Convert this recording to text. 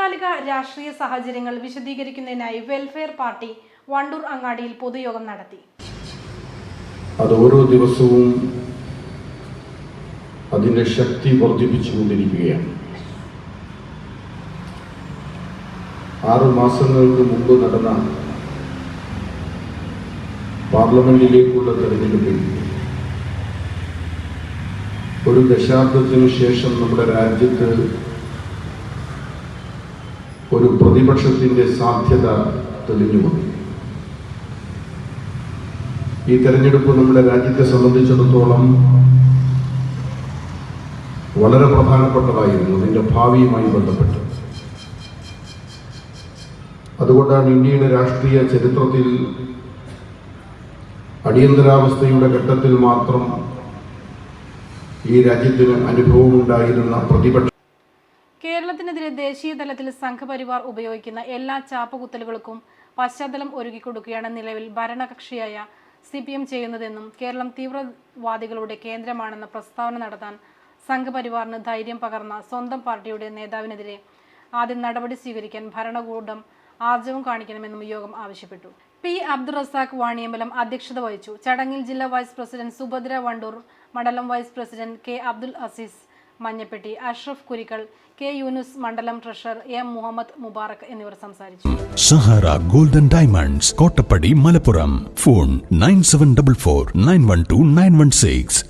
സമകാലിക രാഷ്ട്രീയ സാഹചര്യങ്ങൾ വിശദീകരിക്കുന്നതിനായി വെൽഫെയർ പാർട്ടി വണ്ടൂർ അങ്ങാടിയിൽ പൊതുയോഗം നടത്തി. അത് ഓരോ ദിവസവും അതിന്റെ ശക്തി വർദ്ധിപ്പിച്ചുകൊണ്ടിരിക്കുകയാണ്. 6 മാസങ്ങൾക്ക് മുമ്പ് നടന്ന പാർലമെന്റിലേക്കുള്ള തെരഞ്ഞെടുപ്പിൽ ഒരു ദശാബ്ദത്തിനു ശേഷം നമ്മുടെ രാജ്യത്ത് ഒരു പ്രതിപക്ഷത്തിന്റെ സാധ്യത തെളിഞ്ഞു വന്നു. ഈ തെരഞ്ഞെടുപ്പ് നമ്മുടെ രാജ്യത്തെ സംബന്ധിച്ചിടത്തോളം വളരെ പ്രധാനപ്പെട്ടതായിരുന്നു, അതിൻ്റെ ഭാവിയുമായി ബന്ധപ്പെട്ട്. അതുകൊണ്ടാണ് ഇന്ത്യയുടെ രാഷ്ട്രീയ ചരിത്രത്തിൽ അടിയന്തരാവസ്ഥയുടെ ഘട്ടത്തിൽ മാത്രം ഈ രാജ്യത്തിന് അനുഭവമുണ്ടായിരുന്ന പ്രതിപക്ഷ കേരളത്തിനെതിരെ ദേശീയ തലത്തിൽ സംഘപരിവാർ ഉപയോഗിക്കുന്ന എല്ലാ ചാപ്പകുത്തലുകൾക്കും പശ്ചാത്തലം ഒരുക്കിക്കൊടുക്കുകയാണ് നിലവിൽ ഭരണകക്ഷിയായ CPM ചെയ്യുന്നതെന്നും കേരളം തീവ്രവാദികളുടെ കേന്ദ്രമാണെന്ന പ്രസ്താവന നടത്താൻ സംഘപരിവാറിന് ധൈര്യം പകർന്ന സ്വന്തം പാർട്ടിയുടെ നേതാവിനെതിരെ ആദ്യം നടപടി സ്വീകരിക്കാൻ ഭരണകൂടം ആർജവം കാണിക്കണമെന്നും യോഗം ആവശ്യപ്പെട്ടു. P. അബ്ദുൾ റസാഖ് വാണിയമ്പലം അധ്യക്ഷത വഹിച്ചു. ചടങ്ങിൽ ജില്ലാ വൈസ് പ്രസിഡന്റ് സുഭദ്ര വണ്ടൂർ, മണ്ഡലം vice president K. Abdul Aziz Manjappetti, Ashraf Kurikkal, K. Yunus, മണ്ഡലം ട്രഷറർ M. മുഹമ്മദ് മുബാറക് എന്നിവർ സംസാരിച്ചു. Sahara golden diamonds, Kottappadi, Malappuram. Phone 9744 912 916.